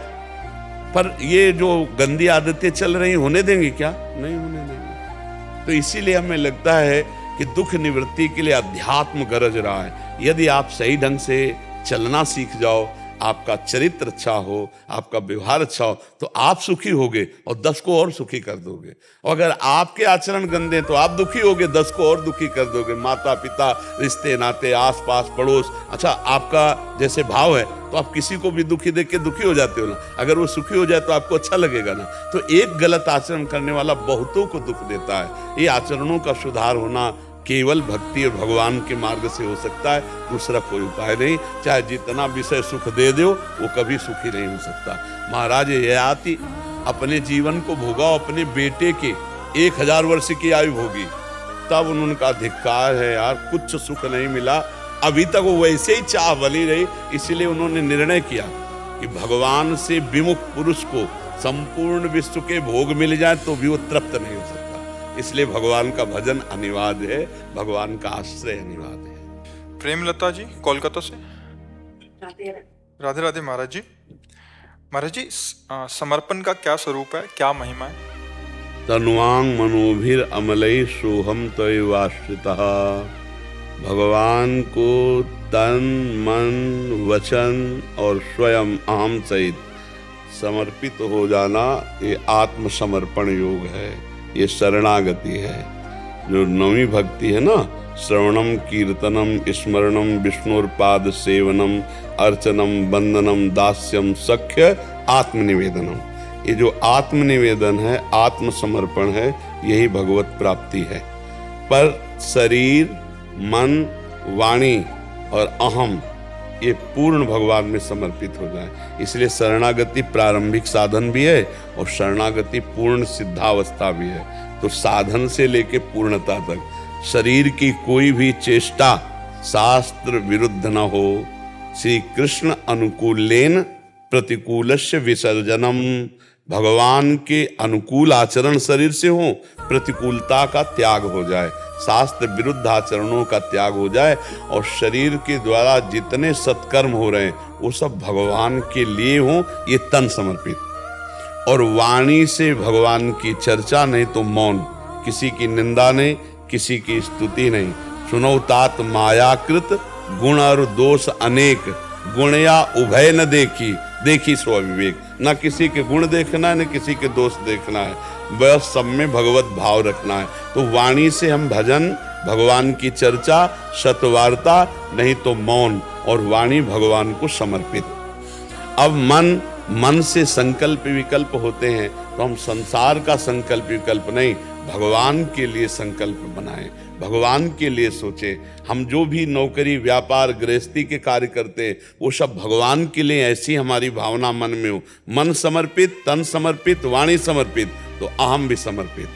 पर ये जो गंदी आदतें चल रही होने देंगे क्या? नहीं होने देंगे। तो इसीलिए हमें लगता है कि दुख निवृत्ति के लिए अध्यात्म गरज रहा है। यदि आप सही ढंग से चलना सीख जाओ, आपका चरित्र अच्छा हो, आपका व्यवहार अच्छा हो, तो आप सुखी होगे और 10 को और सुखी कर दोगे। और अगर आपके आचरण गंदे तो आप दुखी होगे, 10 को और दुखी कर दोगे। माता पिता, रिश्ते नाते, आस पास पड़ोस। अच्छा, आपका जैसे भाव है तो आप किसी को भी दुखी देख के दुखी हो जाते हो ना। अगर वो सुखी हो जाए तो आपको अच्छा लगेगा ना। तो एक गलत आचरण करने वाला बहुतों को दुख देता है। ये आचरणों का सुधार होना केवल भक्ति और भगवान के मार्ग से हो सकता है, दूसरा कोई उपाय नहीं। चाहे जितना विषय सुख दे दो, वो कभी सुखी नहीं हो सकता। महाराज ययाति अपने जीवन को भोगा, अपने बेटे के 1000 वर्ष की आयु भोगी, तब उनका धिक्कार है यार, कुछ सुख नहीं मिला। अभी तक वो वैसे ही चाह बली रही। इसलिए उन्होंने निर्णय किया कि भगवान से विमुख पुरुष को संपूर्ण विश्व के भोग मिल जाए तो भी वो तृप्त नहीं हो सकता। इसलिए भगवान का भजन अनिवार्य है, भगवान का आश्रय अनिवार्य है। प्रेमलता जी कोलकाता से। राधे राधे महाराज जी। महाराज जी, समर्पण का क्या स्वरूप है, क्या महिमा है? तनुवांग मनोभिर अमलई सोहम तयवाश्रितः। भगवान को तन मन वचन और स्वयं अहम सहित समर्पित हो जाना, ये आत्मसमर्पण योग है, ये शरणागति है। जो नवी भक्ति है ना, श्रवणम कीर्तनम स्मरणम विष्णुर्पाद सेवनम अर्चनम वंदनम दास्यम सख्य आत्मनिवेदनम, ये जो आत्मनिवेदन है, आत्मसमर्पण है, यही भगवत प्राप्ति है। पर शरीर, मन, वाणी और अहम ये पूर्ण भगवान में समर्पित हो जाए। इसलिए शरणागति प्रारंभिक साधन भी है और शरणागति पूर्ण सिद्धावस्था भी है। तो साधन से लेके पूर्णता तक शरीर की कोई भी चेष्टा शास्त्र विरुद्ध न हो। श्री कृष्ण अनुकूलेन प्रतिकूलस्य विसर्जनम, भगवान के अनुकूल आचरण शरीर से हो, प्रतिकूलता का त्याग हो जाए, शास्त्र विरुद्ध आचरणों का त्याग हो जाए, और शरीर के द्वारा जितने सत्कर्म हो रहे हैं वो सब भगवान के लिए हो, ये तन समर्पित। और वाणी से भगवान की चर्चा, नहीं तो मौन, किसी की निंदा नहीं, किसी की स्तुति नहीं। सुनो तात मायाकृत गुण और दोष अनेक, गुण या उभय न देखी, देखी स्व विवेक। न किसी के गुण देखना है, न किसी के दोष देखना है, बस सब में भगवत भाव रखना है। तो वाणी से हम भजन, भगवान की चर्चा, सत्वार्ता, नहीं तो मौन, और वाणी भगवान को समर्पित। अब मन से संकल्प विकल्प होते हैं, तो हम संसार का संकल्प विकल्प नहीं, भगवान के लिए संकल्प बनाएं, भगवान के लिए सोचें। हम जो भी नौकरी, व्यापार, गृहस्थी के कार्य करते हैं, वो सब भगवान के लिए, ऐसी हमारी भावना मन में हो। मन समर्पित, तन समर्पित, वाणी समर्पित, तो अहम भी समर्पित।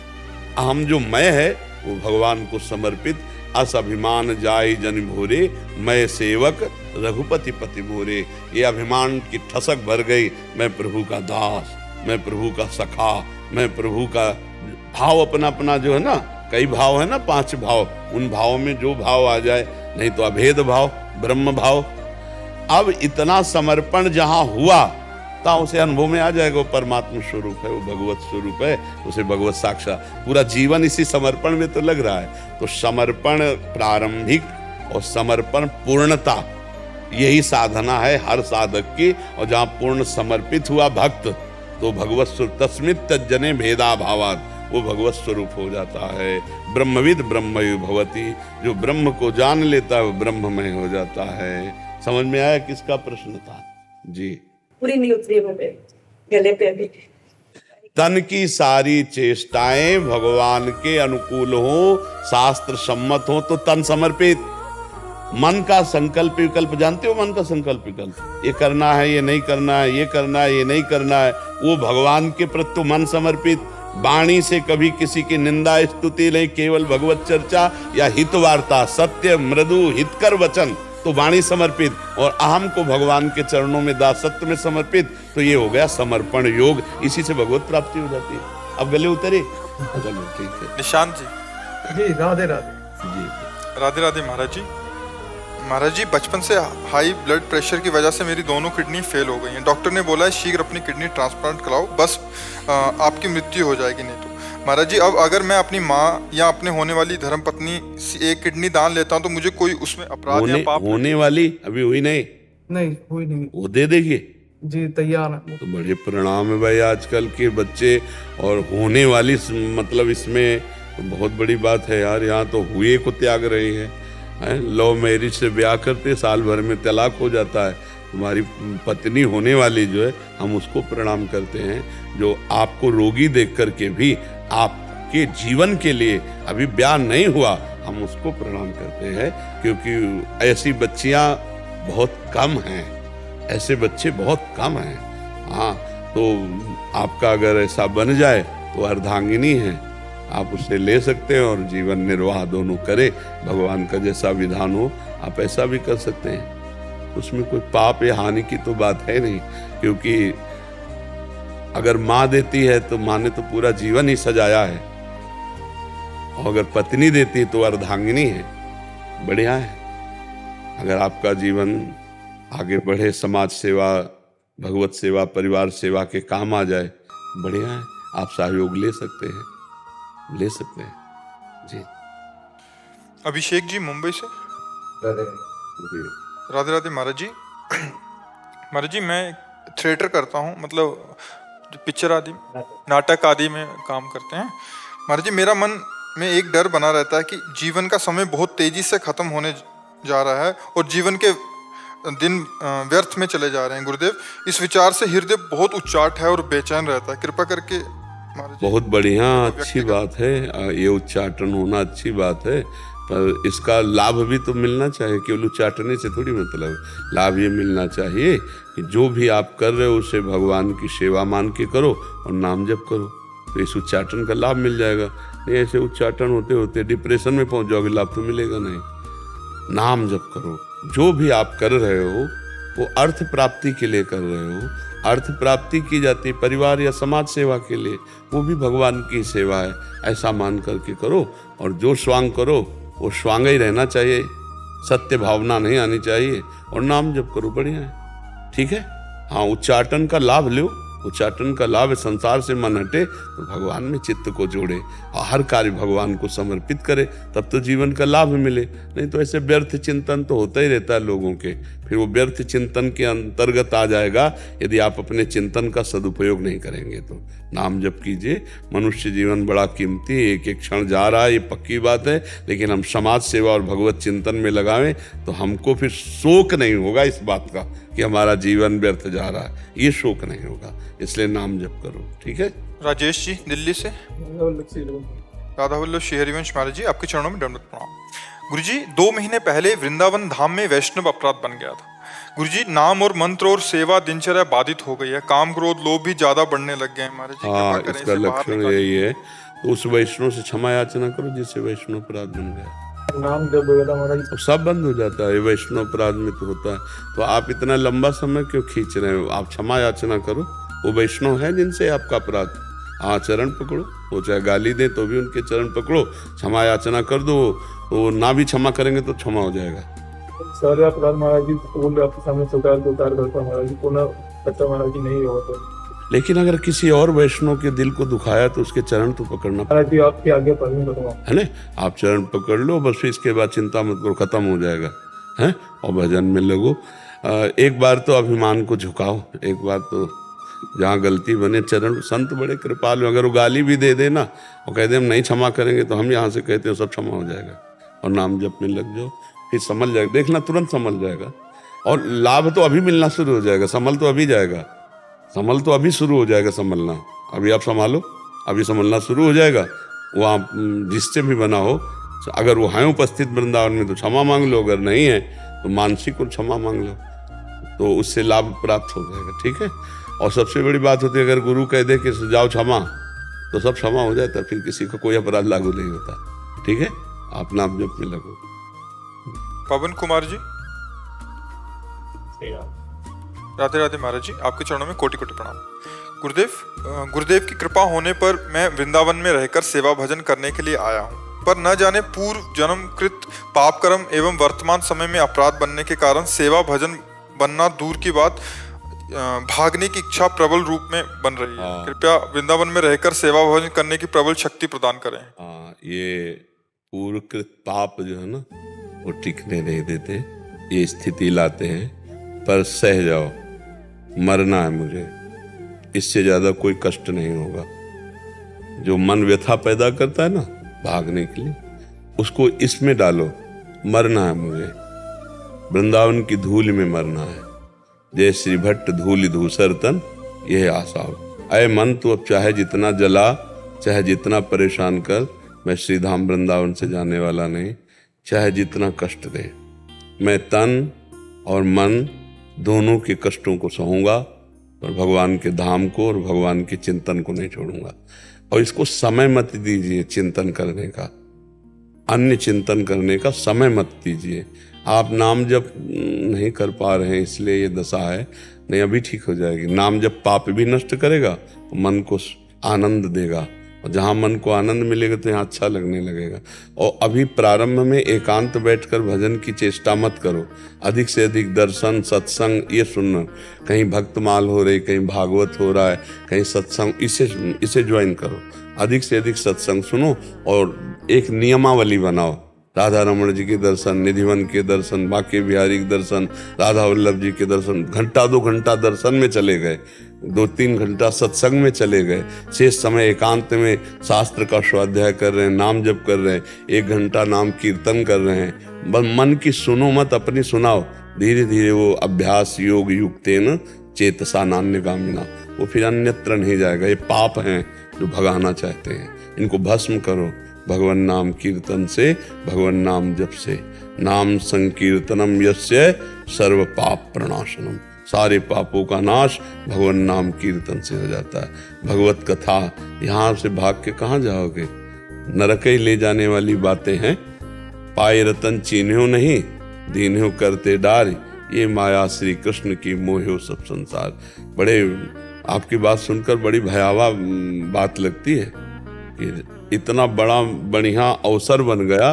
अहम जो मैं है वो भगवान को समर्पित। अस अभिमान जाय जन भोरे, मैं सेवक रघुपति पति मोरे। ये अभिमान की ठसक भर गई, मैं प्रभु का दास, मैं प्रभु का सखा, मैं प्रभु का भाव अपना अपना जो है ना, कई भाव है ना, 5 भाव, उन भावों में जो भाव आ जाए, नहीं तो अभेद भाव, ब्रह्म भाव। अब इतना समर्पण जहां हुआ ता उसे अनुभव में आ जाएगा, वो परमात्मा स्वरूप है, वो भगवत स्वरूप है, उसे भगवत साक्षात। पूरा जीवन इसी समर्पण में तो लग रहा है। तो समर्पण प्रारंभिक और समर्पण पूर्णता, यही साधना है हर साधक की। और जहाँ पूर्ण समर्पित हुआ भक्त, तो भगवत स्वरूप तस्मित् तज्जने भेदा भावात, वो भगवत स्वरूप हो जाता है। ब्रह्मविद ब्रह्मयु भवति, जो ब्रह्म को जान लेता है वो ब्रह्ममय हो जाता है। समझ में आया किसका प्रश्न था? जी। पूरी नहीं उतरी मुझे गले पे अभी। तन की सारी चेष्टाएं भगवान के अनुकूल हो, शास्त्र सम्मत हो तो तन समर्पित। मन का संकल्प विकल्प जानते हो? मन का संकल्प विकल्प, ये करना है, ये नहीं करना है, ये करना है, ये नहीं करना है, वो भगवान के प्रति मन समर्पित। वाणी से कभी किसी की निंदा स्तुति नहीं, केवल भगवत चर्चा या हित वार्ता, सत्य मृदु हितकर वचन, तो वाणी समर्पित। और अहम को भगवान के चरणों में दासत्व में समर्पित, तो ये हो गया समर्पण योग। इसी से भगवत प्राप्ति हो जाती है। अब गले उतरे? चलो ठीक है। निशांत जी। जी राधे राधे। जी राधे राधे महाराज जी। महाराज जी, बचपन से हाई ब्लड प्रेशर की वजह से मेरी दोनों किडनी फेल हो गई हैं। डॉक्टर ने बोला है शीघ्र अपनी किडनी ट्रांसप्लांट कराओ, बस आपकी मृत्यु हो जाएगी नहीं तो। महाराज जी, अब अगर मैं अपनी माँ या अपने होने वाली धर्मपत्नी एक किडनी दान लेता हूँ तो मुझे कोई उसमें अपराध या पाप? होने वाली अभी हुई नहीं? नहीं हुई नहीं। वो दे देगी जी, तैयार है। तो बड़े परिणाम है भाई आजकल के बच्चे। और होने वाली मतलब इसमें तो बहुत बड़ी बात है यार। यहाँ तो हुए को त्याग रहे हैं। लव मैरिज से ब्याह करते, साल भर में तलाक हो जाता है। हमारी पत्नी होने वाली जो है, हम उसको प्रणाम करते हैं, जो आपको रोगी देख करके भी आपके जीवन के लिए अभी ब्याह नहीं हुआ, हम उसको प्रणाम करते हैं। क्योंकि ऐसी बच्चियां बहुत कम हैं, ऐसे बच्चे बहुत कम हैं। हाँ, तो आपका अगर ऐसा बन जाए तो अर्धांगिनी है, आप उससे ले सकते हैं और जीवन निर्वाह दोनों करें। भगवान का जैसा विधान हो आप ऐसा भी कर सकते हैं। उसमें कोई पाप या हानि की तो बात है नहीं। क्योंकि अगर माँ देती है तो माँ ने तो पूरा जीवन ही सजाया है, और अगर पत्नी देती है तो अर्धांगिनी है। बढ़िया है। अगर आपका जीवन आगे बढ़े, समाज सेवा, भगवत सेवा, परिवार सेवा के काम आ जाए, बढ़िया है। आप सहयोग ले सकते हैं, ले सकते हैं। जी। अभिषेक जी मुंबई से। राधे राधे महाराज जी। महाराज जी, मैं थिएटर करता हूँ, मतलब जो पिक्चर आदि, नाटक आदि में काम करते हैं। महाराज जी, मेरा मन में एक डर बना रहता है कि जीवन का समय बहुत तेजी से खत्म होने जा रहा है और जीवन के दिन व्यर्थ में चले जा रहे हैं। गुरुदेव, इस विचार से हृदय बहुत उच्चाट है और बेचैन रहता है। कृपा करके महाराज जी। बहुत बढ़िया, अच्छी बात है। ये उच्चाटन होना अच्छी बात है, पर इसका लाभ भी तो मिलना चाहिए। केवल उच्चाटने से थोड़ी मतलब, लाभ ये मिलना चाहिए कि जो भी आप कर रहे हो उसे भगवान की सेवा मान के करो और नाम जप करो, तो इस उच्चाटन का लाभ मिल जाएगा। नहीं ऐसे उच्चाटन होते होते डिप्रेशन में पहुंच जाओगे, लाभ तो मिलेगा नहीं। नाम जप करो। जो भी आप कर रहे हो वो अर्थ प्राप्ति के लिए कर रहे हो। अर्थ प्राप्ति की जाती है परिवार या समाज सेवा के लिए, वो भी भगवान की सेवा है, ऐसा मान करके करो। और जो स्वांग करो वो स्वांग ही रहना चाहिए, सत्य भावना नहीं आनी चाहिए। और नाम जप करो, बढ़िया है, ठीक है। हाँ, उच्चाटन का लाभ लो। उच्चाटन का लाभ है, संसार से मन हटे तो भगवान में चित्त को जोड़े और हर कार्य भगवान को समर्पित करे, तब तो जीवन का लाभ मिले। नहीं तो ऐसे व्यर्थ चिंतन तो होता ही रहता है लोगों के, फिर वो व्यर्थ चिंतन के अंतर्गत आ जाएगा यदि आप अपने चिंतन का सदुपयोग नहीं करेंगे तो। नाम जप कीजिए। मनुष्य जीवन बड़ा कीमती, एक एक क्षण जा रहा है, ये पक्की बात है, लेकिन हम समाज सेवा और भगवत चिंतन में लगावें तो हमको फिर शोक नहीं होगा इस बात का कि हमारा जीवन व्यर्थ जा रहा है, ये शोक नहीं होगा। इसलिए नाम जप करो, ठीक है। राजेश जी दिल्ली से। राधा वल्लभ श्री हरिवंश महाराज जी, आपके चरणों में दंडवत प्रणाम। गुरुजी, 2 महीने पहले वृंदावन धाम में वैष्णव अपराध बन गया था। गुरुजी, नाम और मंत्र और सेवा दिनचर्या बाधित हो गई है। काम क्रोध लोभ भी ज्यादा बढ़ने लग गए हैं महाराज जी। हाँ, इसका लक्षण यही है। तो उस वैष्णव से क्षमा याचना करो जिससे वैष्णव अपराध बन गया। नाम जब होगा महाराज, तो सब बंद हो जाता है। वैष्णव अपराध में तो होता है। तो आप इतना लंबा समय क्यों खींच रहे हो? आप क्षमा याचना करो। वो वैष्णव है जिनसे आपका अपराध, हाँ, चरण पकड़ो। वो चाहे गाली दे तो भी उनके चरण पकड़ो, क्षमा याचना कर दो। तो ना भी क्षमा करेंगे तो क्षमा हो जाएगा। सारे अपराध महाराज जी बोल आपके सामने स्वीकार करता महाराज जी, पुनः सच्चा महाराज जी नहीं होगा तो। लेकिन अगर किसी और वैष्णव के दिल को दुखाया तो उसके चरण तो पकड़ना महाराज जी, आपके आगे परमी करूँगा, है ना। आप चरण पकड़ लो बस, फिर इसके बाद चिंता मत करो, खत्म हो जाएगा, है। और भजन में लगो। एक बार तो अभिमान को झुकाओ, एक बार तो जहाँ गलती बने चरण, संत बड़े कृपालु, अगर वो गाली भी दे देना और कह दे हम नहीं क्षमा करेंगे तो हम यहाँ से कहते हैं सब क्षमा हो जाएगा और नाम जप में लग जाओ, फिर समझ जाएगा, देखना तुरंत समझ जाएगा। और लाभ तो अभी मिलना शुरू हो जाएगा, संभल तो अभी जाएगा, संभल तो अभी शुरू हो जाएगा संभलना। अभी आप संभालो, अभी संभलना शुरू हो जाएगा। वहाँ जिससे भी बना हो, अगर वो हैं उपस्थित वृंदावन में तो क्षमा मांग लो, अगर नहीं है तो मानसिक और क्षमा मांग लो, तो उससे लाभ प्राप्त हो जाएगा। ठीक है। और सबसे बड़ी बात होती है, अगर गुरु कह दे कि जाओ क्षमा, तो सब क्षमा हो जाता है, फिर किसी को कोई अपराध लागू नहीं होता। ठीक है। आप नाम जप में लगो। पवन कुमार जी, राधे राधे महाराज जी, आपके चरणों में कोटि कोटि प्रणाम। गुरुदेव की कृपा होने पर मैं वृंदावन में रहकर सेवा भजन करने के लिए आया हूँ, पर न जाने पूर्व जन्म कृत पाप कर्म एवं वर्तमान समय में अपराध बनने के कारण सेवा भजन बनना दूर की बात, भागने की इच्छा प्रबल रूप में बन रही है। कृपया वृंदावन में रहकर सेवा भजन करने की प्रबल शक्ति प्रदान करें। ये पूर्वकृत पाप जो है ना, वो टिकने नहीं देते, ये स्थिति लाते हैं। पर सह जाओ, मरना है मुझे, इससे ज्यादा कोई कष्ट नहीं होगा। जो मन व्यथा पैदा करता है ना भागने के लिए, उसको इसमें डालो, मरना है मुझे, वृंदावन की धूल में मरना है। जय श्री भट्ट धूल धूसर तन, यह आशा हो। अय मन, तू अब चाहे जितना जला, चाहे जितना परेशान कर, मैं श्री धाम वृंदावन से जाने वाला नहीं। चाहे जितना कष्ट दे, मैं तन और मन दोनों के कष्टों को सहूंगा, और भगवान के धाम को और भगवान के चिंतन को नहीं छोड़ूंगा। और इसको समय मत दीजिए चिंतन करने का, अन्य चिंतन करने का समय मत दीजिए। आप नाम जप नहीं कर पा रहे हैं इसलिए ये दशा है, नहीं अभी ठीक हो जाएगी। नाम जप पाप भी नष्ट करेगा, मन को आनंद देगा, और जहाँ मन को आनंद मिलेगा तो यहाँ अच्छा लगने लगेगा। और अभी प्रारंभ में एकांत बैठकर भजन की चेष्टा मत करो, अधिक से अधिक दर्शन सत्संग ये सुनना, कहीं भक्तमाल हो रही, कहीं भागवत हो रहा है, कहीं सत्संग, इसे ज्वाइन करो। अधिक से अधिक सत्संग सुनो और एक नियमावली बनाओ। राधा रमण जी के दर्शन, निधिवन के दर्शन, बांके बिहारी के दर्शन, राधा वल्लभ जी के दर्शन, घंटा 2 घंटा दर्शन में चले गए, 2-3 घंटा सत्संग में चले गए, शेष समय एकांत में शास्त्र का स्वाध्याय कर रहे हैं, नाम जप कर रहे हैं, 1 घंटा नाम कीर्तन कर रहे हैं। बस मन की सुनो मत, अपनी सुनाओ। धीरे धीरे वो अभ्यास योग युक्तेन चेतसा नान्यगामिना, वो फिर अन्यत्र नहीं जाएगा। ये पाप हैं जो भगाना चाहते हैं, इनको भस्म करो भगवान नाम कीर्तन से, भगवान नाम जप से। नाम संकीर्तनम यस्य सर्व पाप प्रणाशनम, सारे पापों का नाश भगवान नाम कीर्तन से हो जाता है। भगवत कथा, यहाँ से भाग के कहाँ जाओगे? नरक ही ले जाने वाली बातें हैं। पाए रतन चीन्हो नहीं, दीन्हो करते डार, ये माया श्री कृष्ण की मोहो सब संसार। बड़े आपकी बात सुनकर बड़ी भयावह बात लगती है कि इतना बड़ा बढ़िया अवसर बन गया,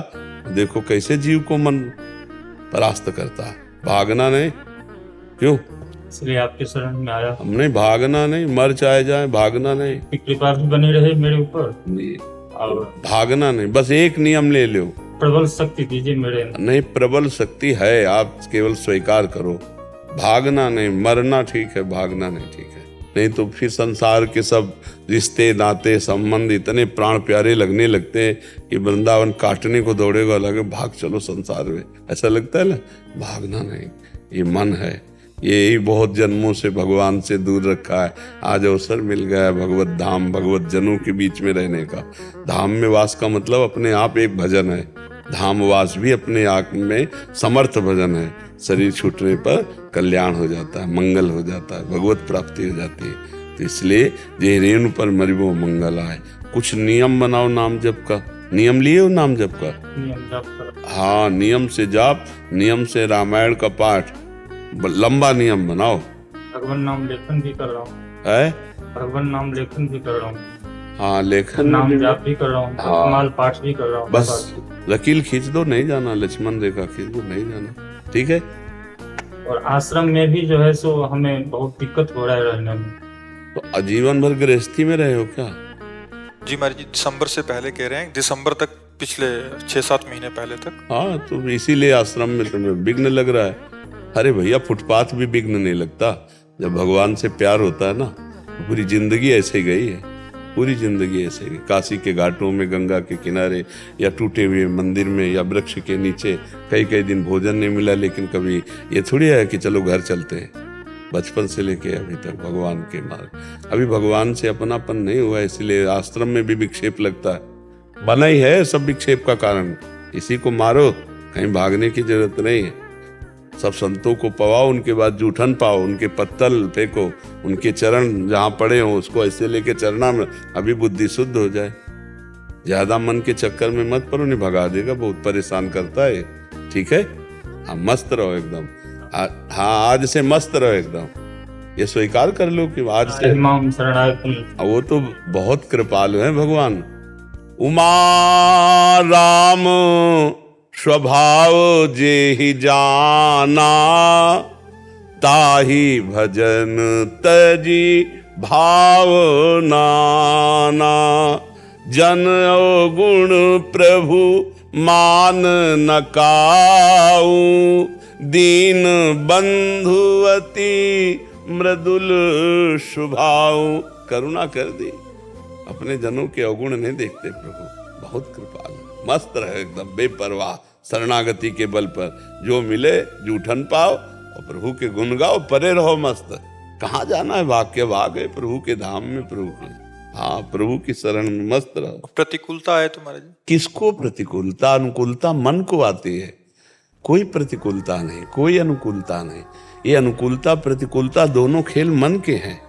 देखो कैसे जीव को मन परास्त करता है। भागना नहीं, क्यों? इसलिए आपके शरण में आया। हम नहीं भागना नहीं, मर चाहे जाए, भागना नहीं। कृपा भी बनी रहे मेरे ऊपर, और भागना नहीं, बस एक नियम ले लो, प्रबल शक्ति दीजिए मेरे। नहीं, प्रबल शक्ति है, आप केवल स्वीकार करो। भागना नहीं, मरना ठीक है, भागना नहीं ठीक है। नहीं तो फिर संसार के सब रिश्ते नाते संबंध इतने प्राण प्यारे लगने लगते हैं कि वृंदावन काटने को दौड़ेगा, लगे भाग चलो संसार में, ऐसा लगता है ना। भागना नहीं, ये मन है, ये बहुत जन्मों से भगवान से दूर रखा है, आज अवसर मिल गया है भगवत धाम, भगवत जनों के बीच में रहने का। धाम में वास का मतलब अपने आप एक भजन है, धाम वास भी अपने आप में समर्थ भजन है। शरीर छूटने पर कल्याण हो जाता है, मंगल हो जाता है, भगवत प्राप्ति हो जाती है। तो इसलिए जे रेणु पर मरिबो मंगल आए। कुछ नियम बनाओ नाम जप का, नियम लिए हो नाम जप का? हाँ, नियम से जाप, नियम से रामायण का पाठ, लंबा नियम बनाओ। भगवान नाम लेखन भी कर रहा हूँ, है भगवान नाम लेखन भी कर रहा हूँ, हाँ लेखन नाम जाप भी कर रहा हूँ, माल पाठ भी कर रहा हूँ। बस लकीर खींच दो, नहीं जाना, लक्ष्मण रेखा खींच दो, नहीं जाना, ठीक है। और आश्रम में भी जो है सो हमें बहुत दिक्कत हो रहा है रहने में। तो आजीवन भर गृहस्थी में रहे हो क्या? जी महाराज जी, दिसंबर से पहले कह रहे हैं, दिसंबर तक, पिछले 6-7 महीने पहले तक। हाँ, तो इसीलिए आश्रम में तुम्हें विघ्न लग रहा है। अरे भैया, फुटपाथ भी विघ्न नहीं लगता। जब भगवान से प्यार होता है ना, पूरी जिंदगी ऐसे गई है, पूरी जिंदगी ऐसे गई। काशी के घाटों में, गंगा के किनारे, या टूटे हुए मंदिर में, या वृक्ष के नीचे कई कई दिन भोजन नहीं मिला, लेकिन कभी ये थोड़ी है कि चलो घर चलते हैं। बचपन से लेके अभी तक भगवान के मार्ग। अभी भगवान से अपनापन नहीं हुआ, इसलिए आश्रम में भी विक्षेप लगता है। बना ही है सब विक्षेप का कारण। इसी को मारो, कहीं भागने की जरूरत नहीं है। सब संतों को पवाओ, उनके बाद जूठन पाओ, उनके पत्तल फेंको, उनके चरण जहाँ पड़े हो उसको ऐसे लेके चरना में, अभी बुद्धि शुद्ध हो जाए। ज्यादा मन के चक्कर में मत पड़ो, नहीं भगा देगा, बहुत परेशान करता है। ठीक है, हाँ मस्त रहो एकदम। हाँ आज से मस्त रहो एकदम, ये स्वीकार कर लो कि आज से। वो तो बहुत कृपालु है भगवान। उमा राम स्वभाव जे ही जाना, ताही भजन तजी भाव नाना। जन गुण प्रभु मान न काऊ, दीन बंधुवती मृदुल स्वभाव। करुणा कर दी, अपने जनों के अवगुण नहीं देखते प्रभु, बहुत कृपालु। मस्त रहे एकदम बेपरवाह, शरणागति के बल पर जो मिले जूठन पाओ और प्रभु के गुण गाओ, परे रहो मस्त। कहाँ जाना है, भाग के भाग है प्रभु के धाम में, प्रभु के। हाँ प्रभु की शरण में मस्त रहो। प्रतिकूलता है तुम्हारे जी? किसको प्रतिकूलता? अनुकूलता मन को आती है, कोई प्रतिकूलता नहीं, कोई अनुकूलता नहीं। ये अनुकूलता प्रतिकूलता दोनों खेल मन के हैं,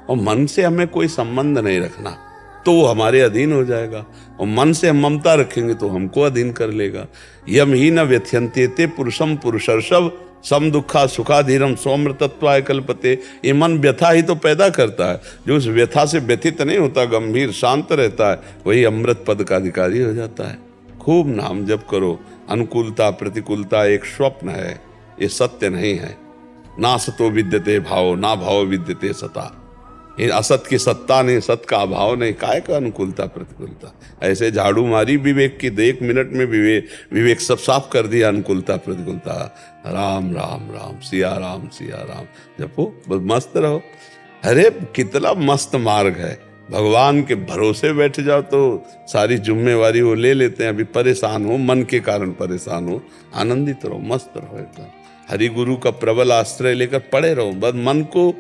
और मन से हमें कोई संबंध नहीं रखना, तो वो हमारे अधीन हो जाएगा। और मन से हम ममता रखेंगे तो हमको अधीन कर लेगा। यम ही न व्यथ्यन्ते पुरुषम पुरुषर्षभ, सम दुखा सुखाधीरम सौम्रतत्वाय कल्पते। ये मन व्यथा ही तो पैदा करता है, जो उस व्यथा से व्यथित नहीं होता, गंभीर शांत रहता है, वही अमृत पद का अधिकारी हो जाता है। खूब नाम जप करो। अनुकूलता प्रतिकूलता एक स्वप्न है, ये सत्य नहीं है। ना सतो विद्यते भाव, ना भाव विद्यते सता। ये असत की सत्ता नहीं, सत का अभाव नहीं, काय का अनुकूलता प्रतिकूलता। ऐसे झाड़ू मारी विवेक की, 1 मिनट में विवेक सब साफ कर दिया। अनुकूलता प्रतिकूलता, राम राम राम, सिया राम जपो, बस मस्त रहो। अरे कितना मस्त मार्ग है, भगवान के भरोसे बैठ जाओ तो सारी जिम्मेवारी वो ले लेते हैं। अभी परेशान हो, मन के कारण परेशान हो, आनंदित रहो, मस्त रहो एकदम। हरि गुरु का प्रबल आश्रय लेकर पड़े रहो, बस मन को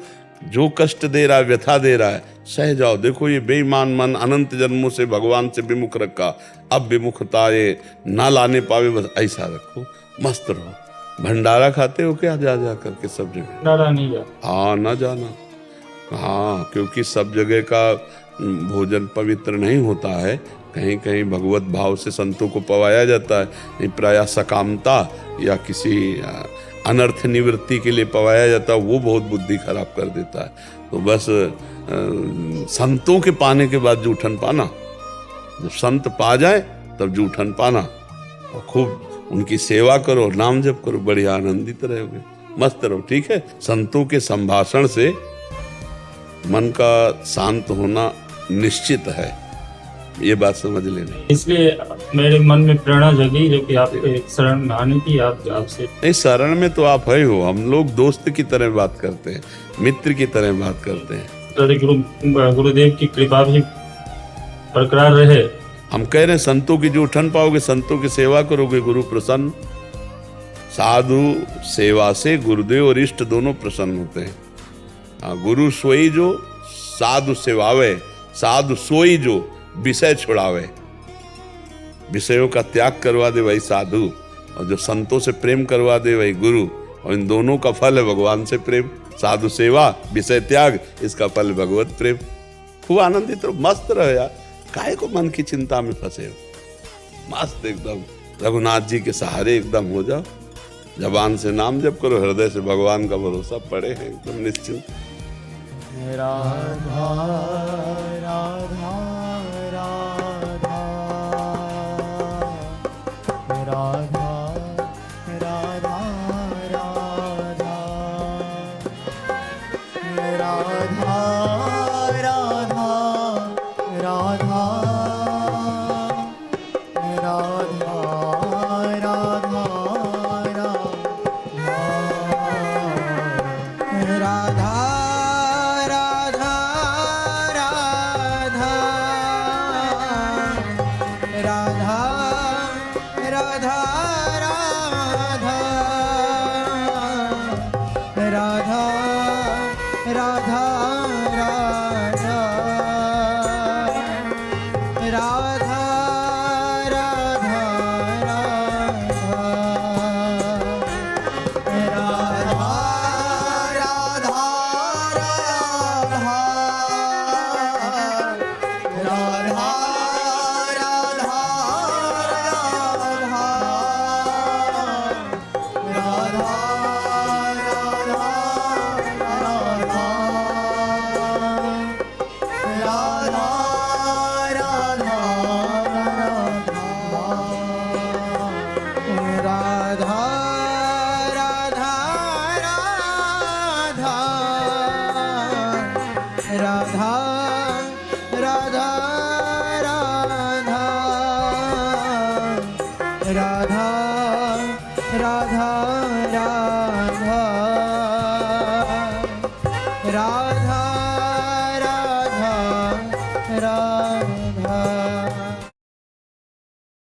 जो कष्ट दे रहा है, व्यथा दे रहा है, सह जाओ। देखो ये बेईमान मन अनंत जन्मों से भगवान से विमुख रखा, अब विमुखता ये ना लाने पावे, बस ऐसा रखो, मस्त रहो। भंडारा खाते हो क्या जा करके सब जगह? भंडारा नहीं जा। हाँ ना जाना, हाँ, क्योंकि सब जगह का भोजन पवित्र नहीं होता है। कहीं कहीं भगवत भाव से संतों को पवाया जाता है, नहीं प्रायः सकामता या किसी अनर्थ निवृत्ति के लिए पवाया जाता है, वो बहुत बुद्धि खराब कर देता है। तो बस संतों के पाने के बाद जूठन पाना, जब संत पा जाए तब जूठन पाना, और खूब उनकी सेवा करो, नाम जप करो, बढ़िया आनंदित रहोगे, मस्त रहो। ठीक है, संतों के संभाषण से मन का शांत होना निश्चित है, ये बात समझ लेना। इसलिए मेरे मन में प्रेरणा जगी जो कि आपके शरण में आने की, आपसे नहीं, शरण में तो आप है हो, हम लोग दोस्त की तरह बात करते हैं, मित्र की तरह बात करते हैं। गुरुदेव की कृपा भी बरकरार रहे। हम कह रहे हैं संतों की जो उठन पाओगे, संतों की सेवा करोगे, गुरु प्रसन्न। साधु सेवा से गुरुदेव और इष्ट दोनों प्रसन्न होते हैं। गुरु सोई जो साधु सेवावे, साधु सोई जो विषय छुड़ावे, विषयों का त्याग करवा दे वही साधु, और जो संतों से प्रेम करवा दे वही गुरु। और इन दोनों का फल है भगवान से प्रेम। साधु सेवा, विषय त्याग, इसका फल भगवत प्रेम। खूब आनंदित रहो, मस्त रहो यार, काहे को मन की चिंता में फंसे हो, मस्त एकदम रघुनाथ जी के सहारे एकदम हो जाओ। जबान से नाम जप करो, हृदय से भगवान का भरोसा पड़े हैं एकदम निश्चिंत। राधा राधा राधा राधा राधा राधा राधा राधा राधा राधा राधा राधा राधा राधा राधा राधा राधा राधा राधा राधा